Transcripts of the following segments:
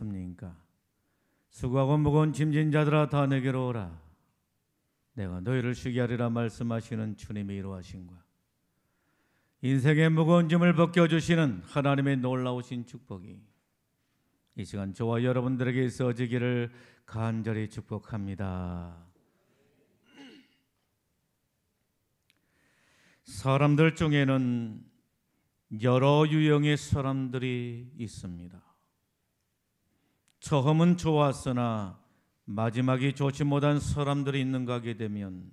되었습니까? 수고하고 무거운 짐진 자들아 다 내게로 오라. 내가 너희를 쉬게 하리라 말씀하시는 주님의 이로하심과 인생의 무거운 짐을 벗겨주시는 하나님의 놀라우신 축복이 이 시간 저와 여러분들에게 있어지기를 간절히 축복합니다. 사람들 중에는 여러 유형의 사람들이 있습니다. 처음은 좋았으나 마지막이 좋지 못한 사람들이 있는가 하게 되면,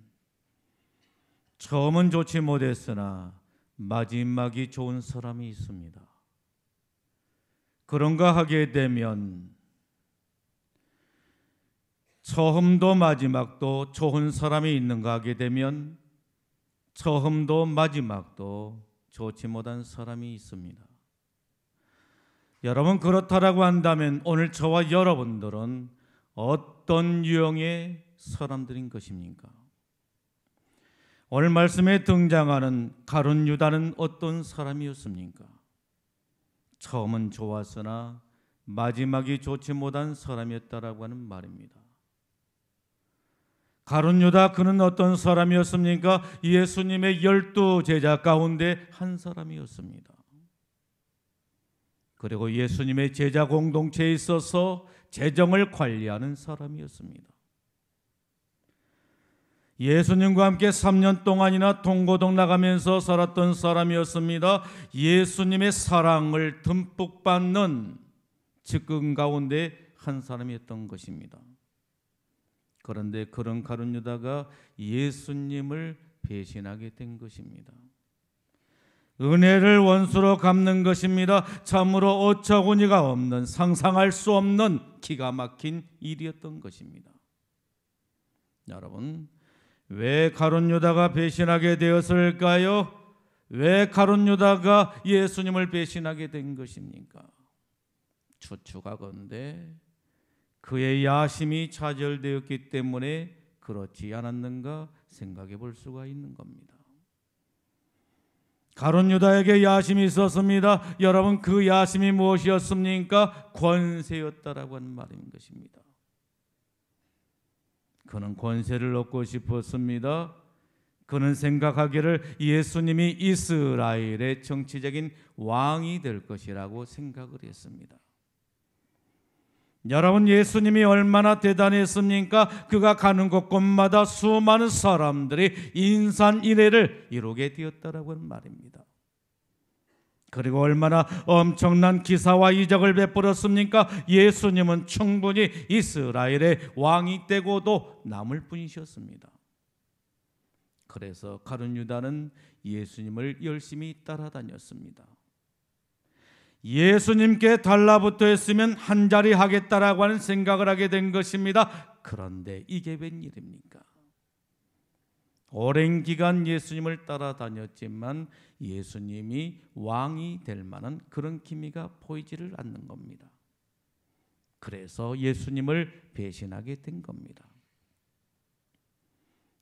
처음은 좋지 못했으나 마지막이 좋은 사람이 있습니다. 그런가 하게 되면 처음도 마지막도 좋은 사람이 있는가 하게 되면 처음도 마지막도 좋지 못한 사람이 있습니다. 여러분, 그렇다라고 한다면 오늘 저와 여러분들은 어떤 유형의 사람들인 것입니까? 오늘 말씀에 등장하는 가룟 유다는 어떤 사람이었습니까? 처음은 좋았으나 마지막이 좋지 못한 사람이었다라고 하는 말입니다. 가룟 유다, 그는 어떤 사람이었습니까? 예수님의 12 제자 가운데 한 사람이었습니다. 그리고 예수님의 제자 공동체에 있어서 재정을 관리하는 사람이었습니다. 예수님과 함께 3년 동안이나 동고동 나가면서 살았던 사람이었습니다. 예수님의 사랑을 듬뿍 받는 직분 가운데 한 사람이었던 것입니다. 그런데 그런 가룟 유다가 예수님을 배신하게 된 것입니다. 은혜를 원수로 갚는 것입니다. 참으로 어처구니가 없는, 상상할 수 없는 기가 막힌 일이었던 것입니다. 여러분, 왜 가룟 유다가 배신하게 되었을까요? 왜 가룟 유다가 예수님을 배신하게 된 것입니까? 추측하건대 그의 야심이 좌절되었기 때문에 그렇지 않았는가 생각해 볼 수가 있는 겁니다. 가룟 유다에게 야심이 있었습니다. 여러분, 그 야심이 무엇이었습니까? 권세였다라고 하는 말인 것입니다. 그는 권세를 얻고 싶었습니다. 그는 생각하기를 예수님이 이스라엘의 정치적인 왕이 될 것이라고 생각을 했습니다. 여러분, 예수님이 얼마나 대단했습니까? 그가 가는 곳곳마다 수많은 사람들이 인산인해를 이루게 되었다라고 하는 말입니다. 그리고 얼마나 엄청난 기사와 이적을 베풀었습니까? 예수님은 충분히 이스라엘의 왕이 되고도 남을 뿐이셨습니다. 그래서 가룟 유다는 예수님을 열심히 따라다녔습니다. 예수님께 달라붙어 있으면 한 자리 하겠다라고 하는 생각을 하게 된 것입니다. 그런데 이게 웬일입니까? 오랜 기간 예수님을 따라다녔지만 예수님이 왕이 될 만한 그런 기미가 보이지를 않는 겁니다. 그래서 예수님을 배신하게 된 겁니다.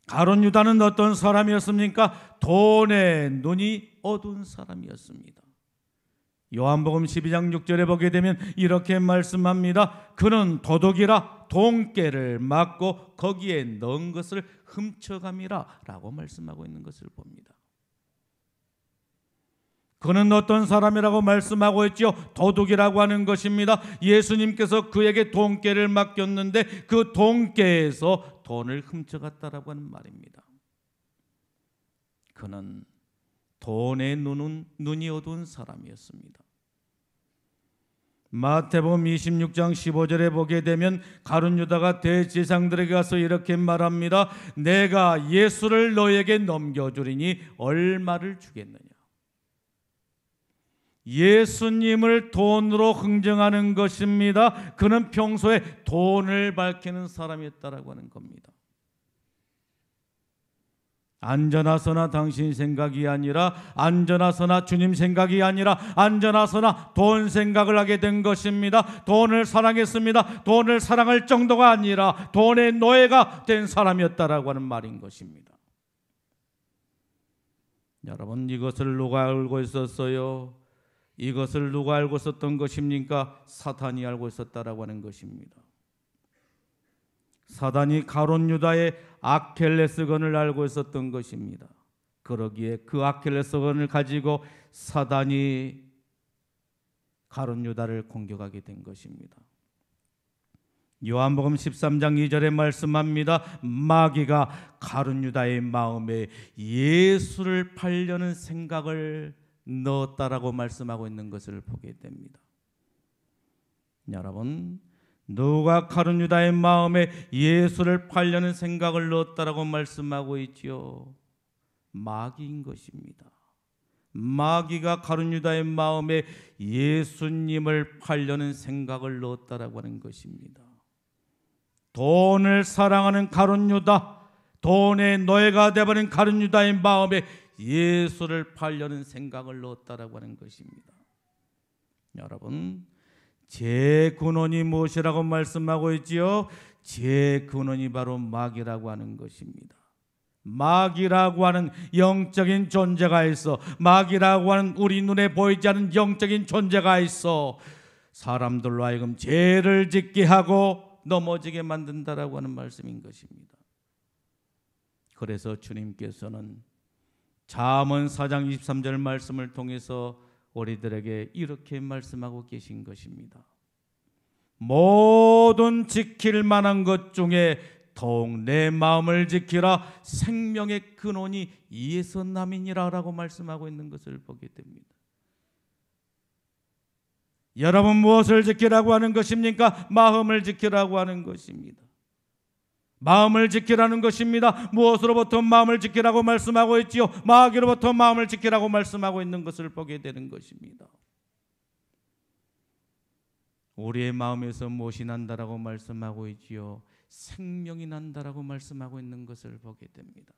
가룟 유다는 어떤 사람이었습니까? 돈에 눈이 어두운 사람이었습니다. 요한복음 12장 6절에 보게 되면 이렇게 말씀합니다. 그는 도둑이라 돈깨를 맞고 거기에 넣은 것을 훔쳐감이라 라고 말씀하고 있는 것을 봅니다. 그는 어떤 사람이라고 말씀하고 있죠? 도둑이라고 하는 것입니다. 예수님께서 그에게 돈깨를 맡겼는데 그 돈깨에서 돈을 훔쳐갔다라고 하는 말입니다. 그는 돈의 눈이 어두운 사람이었습니다. 마태복음 26장 15절에 보게 되면 가룟 유다가 대제사장들에게 가서 이렇게 말합니다. 내가 예수를 너에게 넘겨주리니 얼마를 주겠느냐? 예수님을 돈으로 흥정하는 것입니다. 그는 평소에 돈을 밝히는 사람이었다라고 하는 겁니다. 안전하서나 당신 생각이 아니라, 안전하서나 주님 생각이 아니라 안전하서나 돈 생각을 하게 된 것입니다. 돈을 사랑했습니다. 돈을 사랑할 정도가 아니라 돈의 노예가 된 사람이었다라고 하는 말인 것입니다. 여러분, 이것을 누가 알고 있었어요? 이것을 누가 알고 있었던 것입니까? 사탄이 알고 있었다라고 하는 것입니다. 사단이 가룟 유다의 아킬레스건을 알고 있었던 것입니다. 그러기에 그 아킬레스건을 가지고 사단이 가룟 유다를 공격하게 된 것입니다. 요한복음 13장 2절에 말씀합니다. 마귀가 가룟 유다의 마음에 예수를 팔려는 생각을 넣었다라고 말씀하고 있는 것을 보게 됩니다. 여러분, 누가 가룟 유다의 마음에 예수를 팔려는 생각을 넣었다라고 말씀하고 있지요? 마귀인 것입니다. 마귀가 가룟 유다의 마음에 예수님을 팔려는 생각을 넣었다라고 하는 것입니다. 돈을 사랑하는 가룟 유다, 돈의 노예가 되어버린 가룟 유다의 마음에 예수를 팔려는 생각을 넣었다라고 하는 것입니다. 여러분, 제 근원이 무엇이라고 말씀하고 있지요? 제 근원이 바로 마귀라고 하는 것입니다. 마귀라고 하는 영적인 존재가 있어, 마귀라고 하는 우리 눈에 보이지 않는 영적인 존재가 있어 사람들로 하여금 죄를 짓게 하고 넘어지게 만든다라고 하는 말씀인 것입니다. 그래서 주님께서는 잠언 4장 23절 말씀을 통해서 우리들에게 이렇게 말씀하고 계신 것입니다. 모든 지킬 만한 것 중에 더욱 내 마음을 지키라, 생명의 근원이 이에서 남이니라 라고 말씀하고 있는 것을 보게 됩니다. 여러분, 무엇을 지키라고 하는 것입니까? 마음을 지키라고 하는 것입니다. 마음을 지키라는 것입니다. 무엇으로부터 마음을 지키라고 말씀하고 있지요? 마귀로부터 마음을 지키라고 말씀하고 있는 것을 보게 되는 것입니다. 우리의 마음에서 무엇이 난다라고 말씀하고 있지요? 생명이 난다라고 말씀하고 있는 것을 보게 됩니다.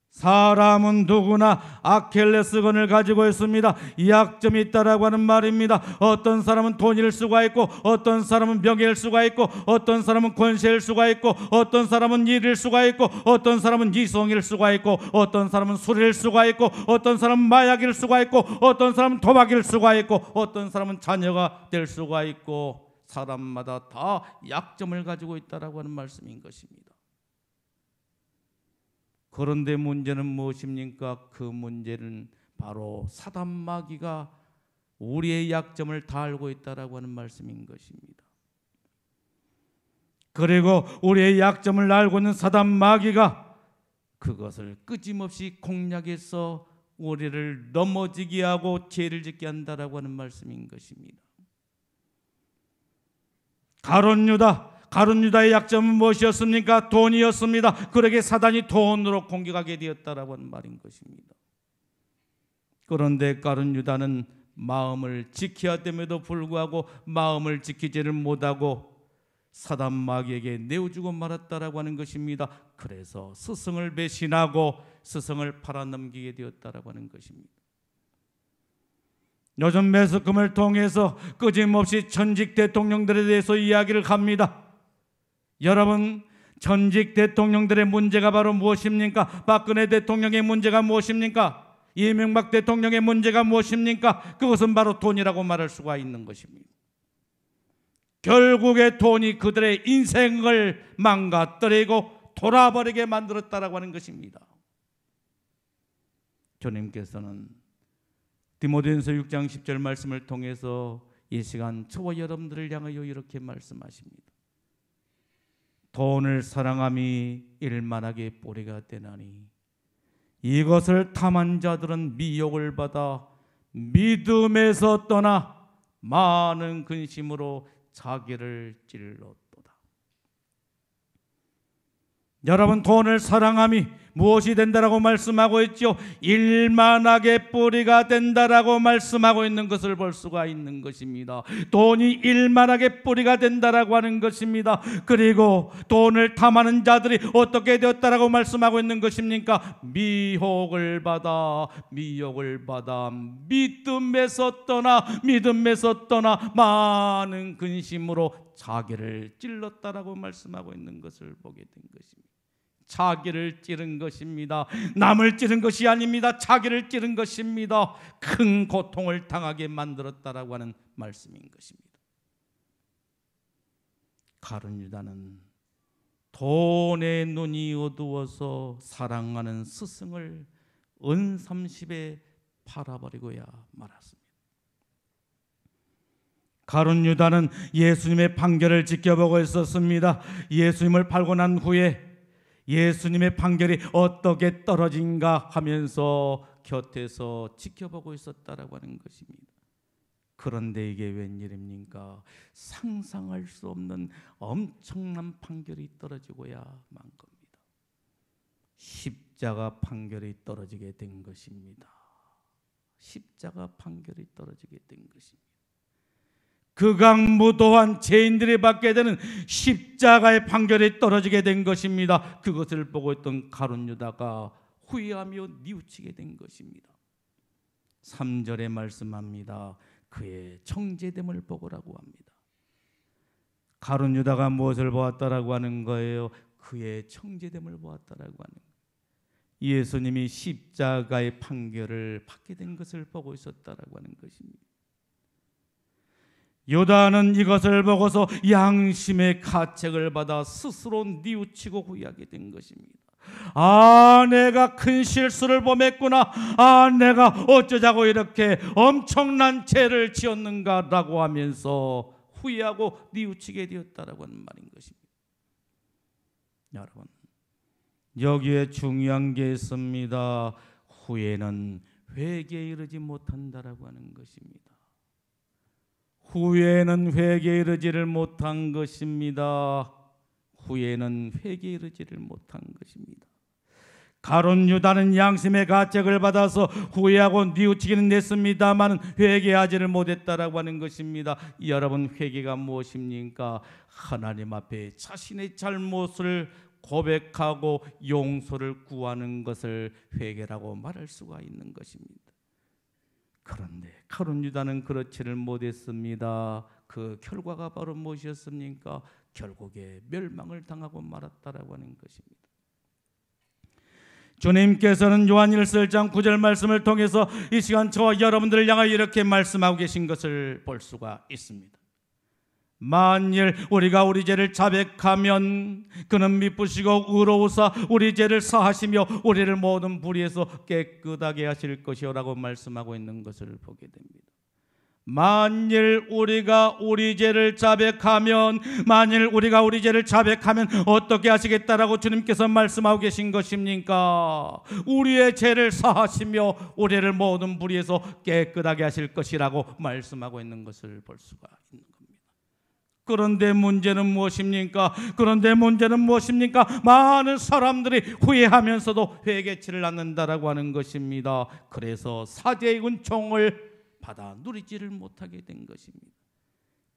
사람은 누구나 아킬레스건을 가지고 있습니다. 이 약점이 있다라고 하는 말입니다. 어떤 사람은 돈일 수가 있고, 어떤 사람은 명예일 수가 있고, 어떤 사람은 권세일 수가 있고, 어떤 사람은 일일 수가 있고, 어떤 사람은 이성일 수가 있고, 어떤 사람은 술일 수가 있고, 어떤 사람은 마약일 수가 있고, 어떤 사람은 도박일 수가 있고, 어떤 사람은 자녀가 될 수가 있고, 사람마다 다 약점을 가지고 있다라고 하는 말씀인 것입니다. 그런데 문제는 무엇입니까? 그 문제는 바로 사단 마귀가 우리의 약점을 다 알고 있다라고 하는 말씀인 것입니다. 그리고 우리의 약점을 알고 있는 사단 마귀가 그것을 끊임없이 공략해서 우리를 넘어지게 하고 죄를 짓게 한다라고 하는 말씀인 것입니다. 가룟 유다의 약점은 무엇이었습니까? 돈이었습니다. 그러게 사단이 돈으로 공격하게 되었다라고 하는 말인 것입니다. 그런데 가룟 유다는 마음을 지켜야 됨에도 불구하고 마음을 지키지를 못하고 사단 마귀에게 내어주고 말았다라고 하는 것입니다. 그래서 스승을 배신하고 스승을 팔아넘기게 되었다라고 하는 것입니다. 요즘 매스컴을 통해서 끊임없이 전직 대통령들에 대해서 이야기를 합니다. 여러분, 전직 대통령들의 문제가 바로 무엇입니까? 박근혜 대통령의 문제가 무엇입니까? 이명박 대통령의 문제가 무엇입니까? 그것은 바로 돈이라고 말할 수가 있는 것입니다. 결국에 돈이 그들의 인생을 망가뜨리고 돌아버리게 만들었다라고 하는 것입니다. 주님께서는 디모데전서 6장 10절 말씀을 통해서 이 시간 저와 여러분들을 향하여 이렇게 말씀하십니다. 돈을 사랑함이 일만하게 뿌리가 되나니 이것을 탐한 자들은 미혹을 받아 믿음에서 떠나 많은 근심으로 자기를 찔렀도다. 여러분, 돈을 사랑함이 무엇이 된다라고 말씀하고 있죠? 일만하게 뿌리가 된다라고 말씀하고 있는 것을 볼 수가 있는 것입니다. 돈이 일만하게 뿌리가 된다라고 하는 것입니다. 그리고 돈을 탐하는 자들이 어떻게 되었다라고 말씀하고 있는 것입니까? 미혹을 받아 믿음에서 떠나 많은 근심으로 자기를 찔렀다라고 말씀하고 있는 것을 보게 된 것입니다. 자기를 찌른 것입니다. 남을 찌른 것이 아닙니다. 자기를 찌른 것입니다. 큰 고통을 당하게 만들었다라고 하는 말씀인 것입니다. 가룟 유다는 돈의 눈이 어두워서 사랑하는 스승을 은 30에 팔아버리고야 말았습니다. 가룟 유다는 예수님의 판결을 지켜보고 있었습니다. 예수님을 팔고 난 후에 예수님의 판결이 어떻게 떨어진가 하면서 곁에서 지켜보고 있었다라고 하는 것입니다. 그런데 이게 웬일입니까? 상상할 수 없는 엄청난 판결이 떨어지고야 만 겁니다. 십자가 판결이 떨어지게 된 것입니다. 십자가 판결이 떨어지게 된 것입니다. 극악무도한 죄인들이 받게 되는 십자가의 판결이 떨어지게 된 것입니다. 그것을 보고 있던 가룟 유다가 후회하며 뉘우치게 된 것입니다. 3절에 말씀합니다. 그의 정죄됨을 보고라고 합니다. 가룟 유다가 무엇을 보았다라고 하는 거예요? 그의 정죄됨을 보았다라고 하는 거예요. 예수님이 십자가의 판결을 받게 된 것을 보고 있었다라고 하는 것입니다. 유다는 이것을 보고서 양심의 가책을 받아 스스로 뉘우치고 후회하게 된 것입니다. 내가 큰 실수를 범했구나. 내가 어쩌자고 이렇게 엄청난 죄를 지었는가라고 하면서 후회하고 뉘우치게 되었다라고 하는 말인 것입니다. 여러분, 여기에 중요한 게 있습니다. 후회는 회개에 이르지 못한다라고 하는 것입니다. 후회는 회개에 이르지를 못한 것입니다. 후회는 회개에 이르지를 못한 것입니다. 가룟 유다는 양심의 가책을 받아서 후회하고 뉘우치기는 했습니다만 회개하지를 못했다라고 하는 것입니다. 여러분, 회개가 무엇입니까? 하나님 앞에 자신의 잘못을 고백하고 용서를 구하는 것을 회개라고 말할 수가 있는 것입니다. 그런데 가룟 유다는 그렇지를 못했습니다. 그 결과가 바로 무엇이었습니까? 결국에 멸망을 당하고 말았다라고 하는 것입니다. 주님께서는 요한 1장 9절 말씀을 통해서 이 시간 저와 여러분들을 향하여 이렇게 말씀하고 계신 것을 볼 수가 있습니다. 만일 우리가 우리 죄를 자백하면 그는 미쁘시고 의로우사 우리 죄를 사하시며 우리를 모든 불의에서 깨끗하게 하실 것이요라고 말씀하고 있는 것을 보게 됩니다. 만일 우리가 우리 죄를 자백하면 어떻게 하시겠다라고 주님께서 말씀하고 계신 것입니까? 우리의 죄를 사하시며 우리를 모든 불의에서 깨끗하게 하실 것이라고 말씀하고 있는 것을 볼 수가 있는 겁니다. 그런데 문제는 무엇입니까? 많은 사람들이 후회하면서도 회개치를 않는다라고 하는 것입니다. 그래서 사제의 은총을 받아 누리지를 못하게 된 것입니다.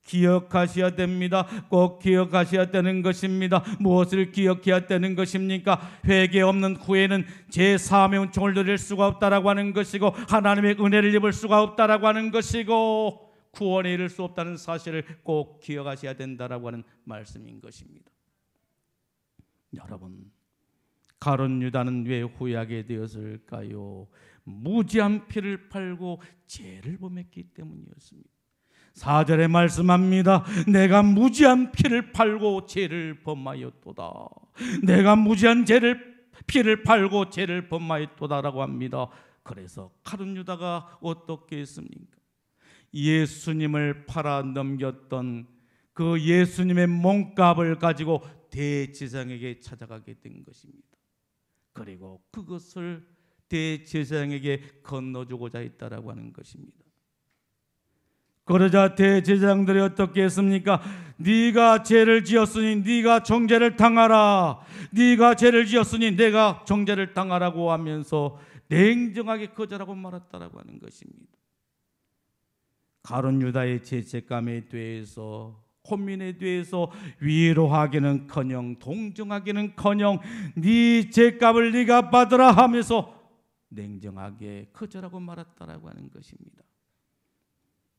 기억하셔야 됩니다. 꼭 기억하셔야 되는 것입니다. 무엇을 기억해야 되는 것입니까? 회개 없는 후에는 제3의 은총을 누릴 수가 없다라고 하는 것이고 하나님의 은혜를 입을 수가 없다라고 하는 것이고 구원에 이를 수 없다는 사실을 꼭 기억하셔야 된다라고 하는 말씀인 것입니다. 여러분, 가룟 유다는 왜 후회하게 되었을까요? 무지한 피를 팔고 죄를 범했기 때문이었습니다. 4절에 말씀합니다. 내가 무지한 피를 팔고 죄를 범하였도다. 내가 무지한 피를 팔고 죄를 범하였도다라고 합니다. 그래서 가룟 유다가 어떻게 했습니까? 예수님을 팔아 넘겼던 그 예수님의 몸값을 가지고 대제사장에게 찾아가게 된 것입니다. 그리고 그것을 대제사장에게 건너주고자 했다라고 하는 것입니다. 그러자 대제사장들이 어떻게 했습니까? 네가 죄를 지었으니 네가 정죄를 당하라. 네가 죄를 지었으니 내가 정죄를 당하라고 하면서 냉정하게 거절하고 말았다라고 하는 것입니다. 가룟 유다의 죄책감에 대해서 고민에 대해서 위로하기는커녕 동정하기는커녕 네 죄값을 네가 받으라 하면서 냉정하게 거절하고 말았다라고 하는 것입니다.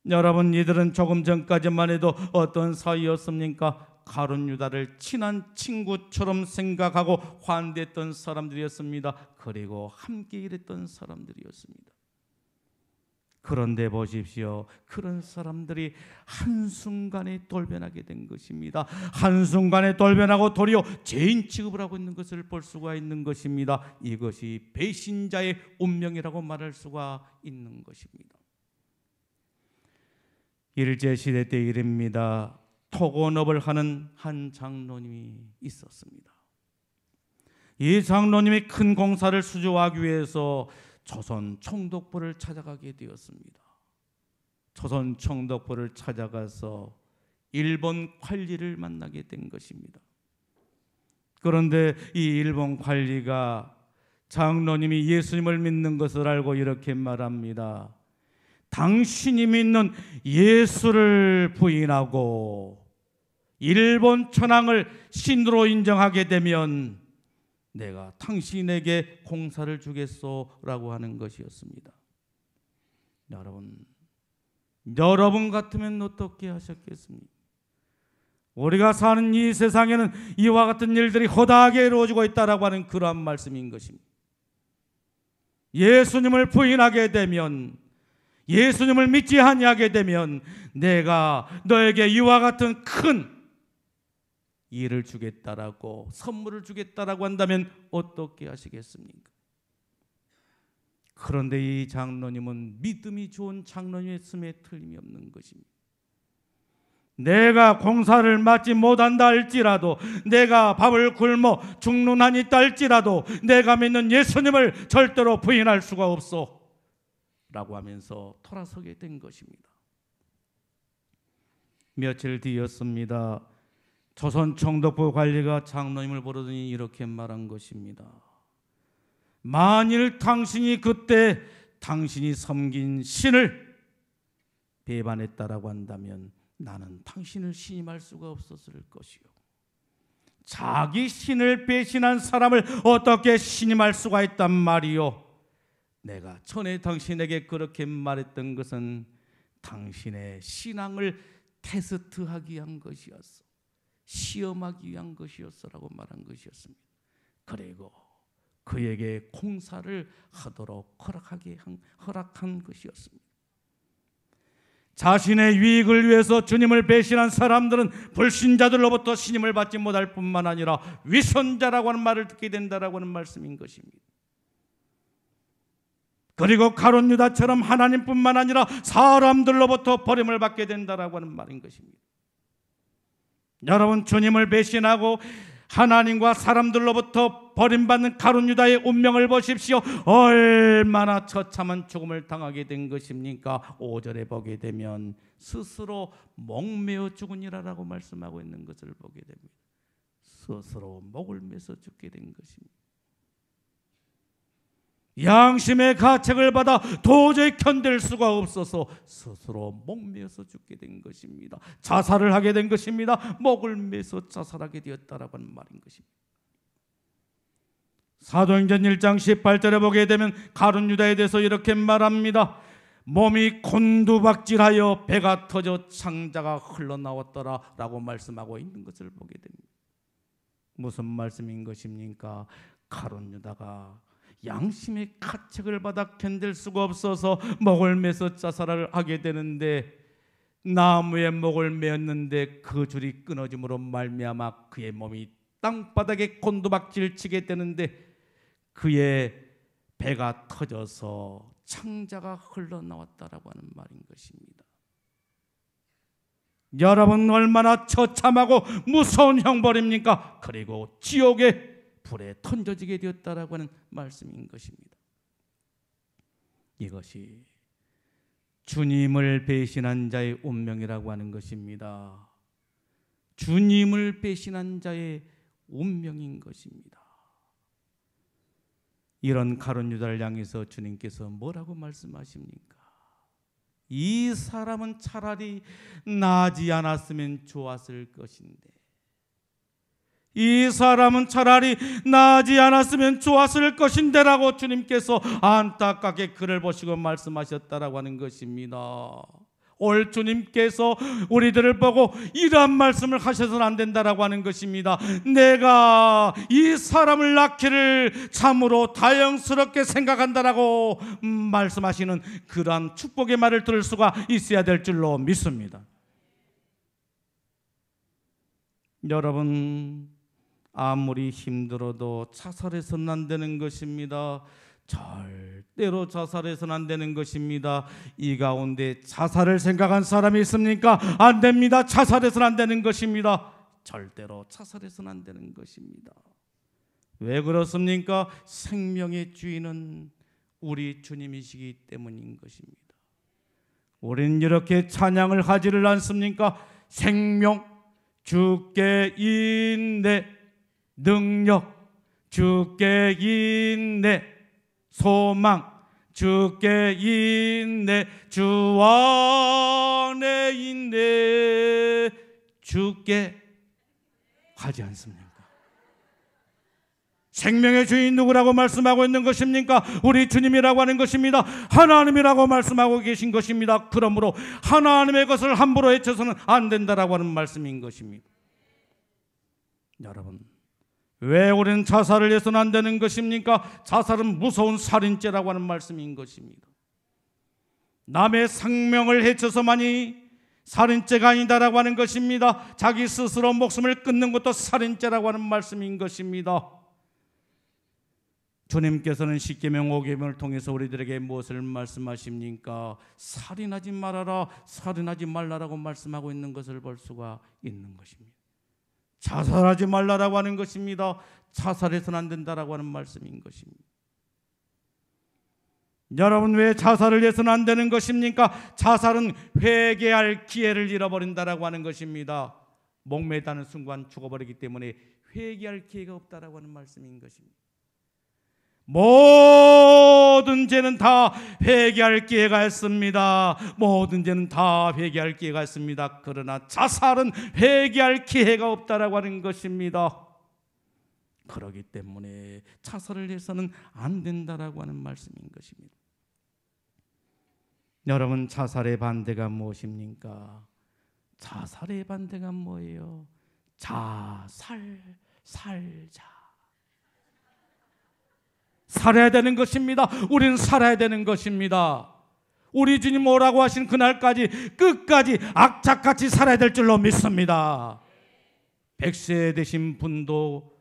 여러분, 이들은 조금 전까지만 해도 어떤 사이였습니까? 가룟 유다를 친한 친구처럼 생각하고 환대했던 사람들이었습니다. 그리고 함께 일했던 사람들이었습니다. 그런데 보십시오. 그런 사람들이 한순간에 돌변하게 된 것입니다. 한순간에 돌변하고 도리어 죄인 취급을 하고 있는 것을 볼 수가 있는 것입니다. 이것이 배신자의 운명이라고 말할 수가 있는 것입니다. 일제시대 때 일입니다. 토건업을 하는 한 장로님이 있었습니다. 이 장로님이 큰 공사를 수주하기 위해서 조선 총독부를 찾아가게 되었습니다. 조선 총독부를 찾아가서 일본 관리를 만나게 된 것입니다. 그런데 이 일본 관리가 장로님이 예수님을 믿는 것을 알고 이렇게 말합니다. 당신이 믿는 예수를 부인하고 일본 천황을 신으로 인정하게 되면 내가 당신에게 공사를 주겠소라고 하는 것이었습니다. 여러분 같으면 어떻게 하셨겠습니까? 우리가 사는 이 세상에는 이와 같은 일들이 허다하게 이루어지고 있다라고 하는 그러한 말씀인 것입니다. 예수님을 부인하게 되면, 예수님을 믿지 아니하게 되면 내가 너에게 이와 같은 큰 일을 주겠다라고, 선물을 주겠다라고 한다면 어떻게 하시겠습니까? 그런데 이 장로님은 믿음이 좋은 장로님이었음에 틀림이 없는 것입니다. 내가 공사를 맡지 못한다 할지라도, 내가 밥을 굶어 죽는 한이 있다 할지라도 내가 믿는 예수님을 절대로 부인할 수가 없소 라고 하면서 돌아서게 된 것입니다. 며칠 뒤였습니다. 조선 총독부 관리가 장로님을 부르더니 이렇게 말한 것입니다. 만일 당신이 그때 당신이 섬긴 신을 배반했다라고 한다면 나는 당신을 신임할 수가 없었을 것이요, 자기 신을 배신한 사람을 어떻게 신임할 수가 있단 말이요. 내가 전에 당신에게 그렇게 말했던 것은 당신의 신앙을 테스트하기 위한 것이었어, 시험하기 위한 것이었어라고 말한 것이었습니다. 그리고 그에게 공사를 하도록 허락한 것이었습니다. 자신의 유익을 위해서 주님을 배신한 사람들은 불신자들로부터 신임을 받지 못할 뿐만 아니라 위선자라고 하는 말을 듣게 된다라고 하는 말씀인 것입니다. 그리고 가룟 유다처럼 하나님뿐만 아니라 사람들로부터 버림을 받게 된다라고 하는 말인 것입니다. 여러분, 주님을 배신하고 하나님과 사람들로부터 버림받는 가룟 유다의 운명을 보십시오. 얼마나 처참한 죽음을 당하게 된 것입니까? 5절에 보게 되면 스스로 목매어 죽으니라라고 말씀하고 있는 것을 보게 됩니다. 스스로 목을 매서 죽게 된 것입니다. 양심의 가책을 받아 도저히 견딜 수가 없어서 스스로 목매어서 죽게 된 것입니다. 자살을 하게 된 것입니다. 목을 매서 자살하게 되었다라고 하는 말인 것입니다. 사도행전 1장 18절에 보게 되면 가룟 유다에 대해서 이렇게 말합니다. 몸이 곤두박질하여 배가 터져 창자가 흘러나왔더라 라고 말씀하고 있는 것을 보게 됩니다. 무슨 말씀인 것입니까? 가룟 유다가 양심의 가책을 받아 견딜 수가 없어서 목을 매서 자살을 하게 되는데, 나무에 목을 매었는데 그 줄이 끊어짐으로 말미암아 그의 몸이 땅바닥에 곤두박질 치게 되는데 그의 배가 터져서 창자가 흘러나왔다라고 하는 말인 것입니다. 여러분, 얼마나 처참하고 무서운 형벌입니까? 그리고 지옥의 불에 던져지게 되었다라고 하는 말씀인 것입니다. 이것이 주님을 배신한 자의 운명이라고 하는 것입니다. 주님을 배신한 자의 운명인 것입니다. 이런 가룟 유다를 향해서 주님께서 뭐라고 말씀하십니까? 이 사람은 차라리 나지 않았으면 좋았을 것인데, 이 사람은 차라리 나지 않았으면 좋았을 것인데 라고 주님께서 안타깝게 그를 보시고 말씀하셨다라고 하는 것입니다. 올 주님께서 우리들을 보고 이러한 말씀을 하셔서는 안 된다라고 하는 것입니다. 내가 이 사람을 낳기를 참으로 다행스럽게 생각한다라고 말씀하시는 그러한 축복의 말을 들을 수가 있어야 될 줄로 믿습니다. 여러분, 아무리 힘들어도 자살해서는 안 되는 것입니다. 절대로 자살해서는 안 되는 것입니다. 이 가운데 자살을 생각한 사람이 있습니까? 안 됩니다. 자살해서는 안 되는 것입니다. 절대로 자살해서는 안 되는 것입니다. 왜 그렇습니까? 생명의 주인은 우리 주님이시기 때문인 것입니다. 우리는 이렇게 찬양을 하지를 않습니까? 생명 주께 있네, 능력 주께 있네, 소망 주께 있네, 주 안에 있네, 주께 하지 않습니까? 생명의 주인 누구라고 말씀하고 있는 것입니까? 우리 주님이라고 하는 것입니다. 하나님이라고 말씀하고 계신 것입니다. 그러므로 하나님의 것을 함부로 해쳐서는 안 된다라고 하는 말씀인 것입니다. 여러분, 왜 우리는 자살을 해서는 안 되는 것입니까? 자살은 무서운 살인죄라고 하는 말씀인 것입니다. 남의 생명을 해쳐서만이 살인죄가 아니다라고 하는 것입니다. 자기 스스로 목숨을 끊는 것도 살인죄라고 하는 말씀인 것입니다. 주님께서는 십계명 5계명을 통해서 우리들에게 무엇을 말씀하십니까? 살인하지 말아라, 살인하지 말라라고 말씀하고 있는 것을 볼 수가 있는 것입니다. 자살하지 말라라고 하는 것입니다. 자살해서는 안 된다라고 하는 말씀인 것입니다. 여러분, 왜 자살을 해서는 안 되는 것입니까? 자살은 회개할 기회를 잃어버린다라고 하는 것입니다. 목매다는 순간 죽어버리기 때문에 회개할 기회가 없다라고 하는 말씀인 것입니다. 모든 죄는 다 회개할 기회가 있습니다. 모든 죄는 다 회개할 기회가 있습니다. 그러나 자살은 회개할 기회가 없다라고 하는 것입니다. 그렇기 때문에 자살을 해서는 안 된다라고 하는 말씀인 것입니다. 여러분, 자살의 반대가 무엇입니까? 자살의 반대가 뭐예요? 살자. 살아야 되는 것입니다. 우리는 살아야 되는 것입니다. 우리 주님 오라고 하신 그날까지 끝까지 악착같이 살아야 될 줄로 믿습니다. 100세 되신 분도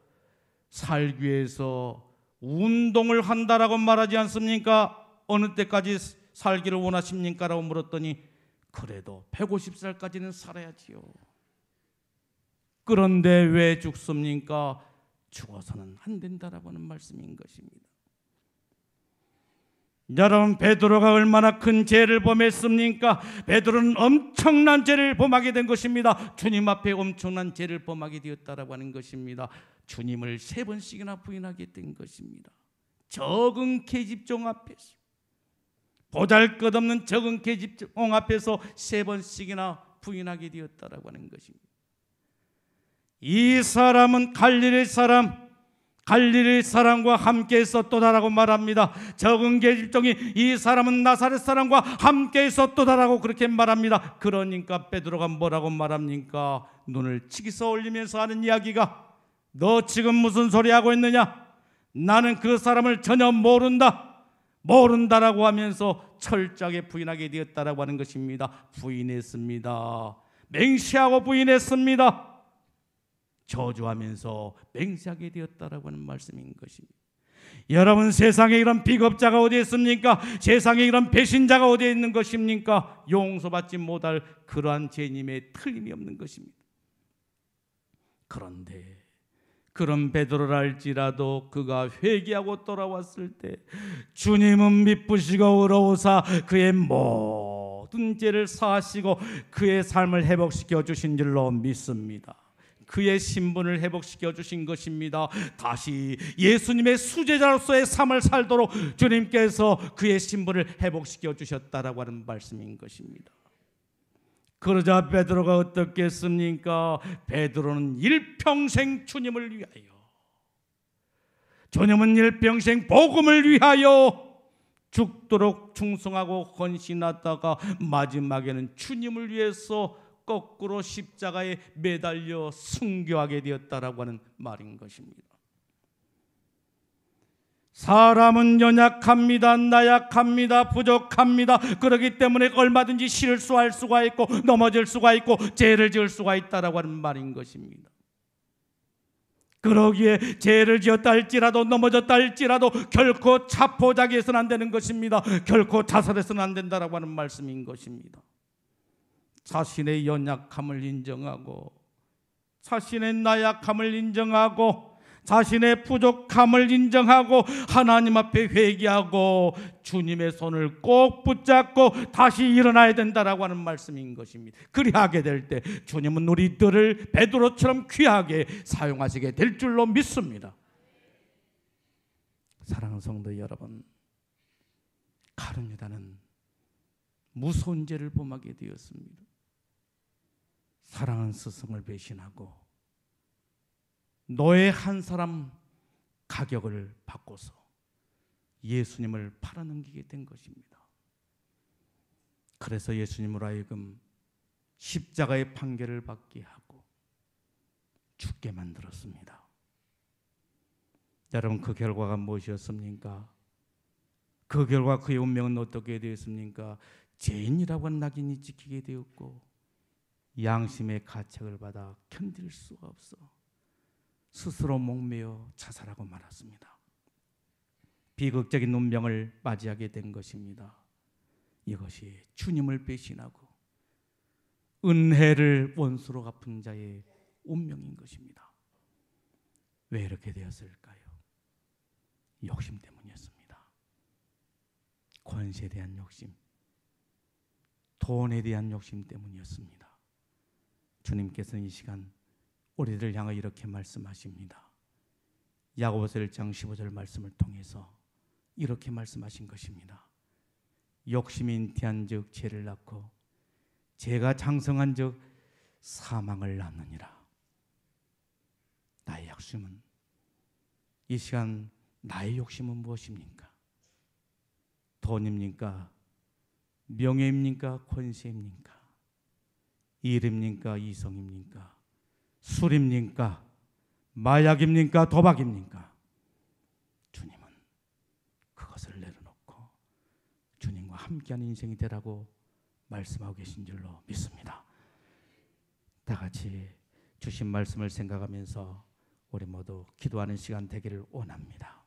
살기 위해서 운동을 한다라고 말하지 않습니까? 어느 때까지 살기를 원하십니까? 라고 물었더니 그래도 150살까지는 살아야지요. 그런데 왜 죽습니까? 죽어서는 안 된다라고 하는 말씀인 것입니다. 여러분, 베드로가 얼마나 큰 죄를 범했습니까? 베드로는 엄청난 죄를 범하게 된 것입니다. 주님 앞에 엄청난 죄를 범하게 되었다라고 하는 것입니다. 주님을 3번씩이나 부인하게 된 것입니다. 적은 계집종 앞에서, 보잘것없는 적은 계집종 앞에서 3번씩이나 부인하게 되었다라고 하는 것입니다. 이 사람은 갈릴리 사람과 함께 있었도다라고 말합니다. 적은 계집종이 이 사람은 나사렛 사람과 함께 있었도다라고 그렇게 말합니다. 그러니까 베드로가 뭐라고 말합니까? 눈을 치기서 올리면서 하는 이야기가, 너 지금 무슨 소리 하고 있느냐? 나는 그 사람을 전혀 모른다라고 하면서 철저하게 부인하게 되었다라고 하는 것입니다. 부인했습니다. 맹세하고 부인했습니다. 저주하면서 맹세하게 되었다라고 하는 말씀인 것입니다. 여러분, 세상에 이런 비겁자가 어디 있습니까? 세상에 이런 배신자가 어디에 있는 것입니까? 용서받지 못할 그러한 죄님의 틀림이 없는 것입니다. 그런데 그런 베드로라 할지라도 그가 회개하고 돌아왔을 때 주님은 미쁘시고 의로우사 그의 모든 죄를 사하시고 그의 삶을 회복시켜 주신 줄로 믿습니다. 그의 신분을 회복시켜 주신 것입니다. 다시 예수님의 수제자로서의 삶을 살도록 주님께서 그의 신분을 회복시켜 주셨다라고 하는 말씀인 것입니다. 그러자 베드로가 어떻게 했습니까? 베드로는 일평생 주님을 위하여, 주님은 일평생 복음을 위하여 죽도록 충성하고 헌신하다가 마지막에는 주님을 위해서 거꾸로 십자가에 매달려 순교하게 되었다라고 하는 말인 것입니다. 사람은 연약합니다. 나약합니다. 부족합니다. 그렇기 때문에 얼마든지 실수할 수가 있고 넘어질 수가 있고 죄를 지을 수가 있다라고 하는 말인 것입니다. 그러기에 죄를 지었다 할지라도 넘어졌다 할지라도 결코 자포자기해서는 안 되는 것입니다. 결코 자살해서는 안 된다라고 하는 말씀인 것입니다. 자신의 연약함을 인정하고 자신의 나약함을 인정하고 자신의 부족함을 인정하고 하나님 앞에 회개하고 주님의 손을 꼭 붙잡고 다시 일어나야 된다라고 하는 말씀인 것입니다. 그리하게 될 때 주님은 우리들을 베드로처럼 귀하게 사용하시게 될 줄로 믿습니다. 사랑하는 성도 여러분, 가룟 유다는 무서운 죄를 범하게 되었습니다. 사랑하는 스승을 배신하고 노예 한 사람 가격을 바꿔서 예수님을 팔아넘기게 된 것입니다. 그래서 예수님으로 하여금 십자가의 판결을 받게 하고 죽게 만들었습니다. 여러분, 그 결과가 무엇이었습니까? 그 결과 그의 운명은 어떻게 되었습니까? 죄인이라고 한 낙인이 찍히게 되었고 양심의 가책을 받아 견딜 수가 없어 스스로 목매어 자살하고 말았습니다. 비극적인 운명을 맞이하게 된 것입니다. 이것이 주님을 배신하고 은혜를 원수로 갚은 자의 운명인 것입니다. 왜 이렇게 되었을까요? 욕심 때문이었습니다. 권세에 대한 욕심, 돈에 대한 욕심 때문이었습니다. 주님께서는 이 시간 우리들을 향해 이렇게 말씀하십니다. 야고보서 1장 15절 말씀을 통해서 이렇게 말씀하신 것입니다. 욕심이 잉태한즉 죄를 낳고 죄가 장성한즉 사망을 낳느니라. 나의 욕심은, 이 시간 나의 욕심은 무엇입니까? 돈입니까? 명예입니까? 권세입니까? 일입니까? 이성입니까? 술입니까? 마약입니까? 도박입니까? 주님은 그것을 내려놓고 주님과 함께하는 인생이 되라고 말씀하고 계신 줄로 믿습니다. 다 같이 주신 말씀을 생각하면서 우리 모두 기도하는 시간 되기를 원합니다.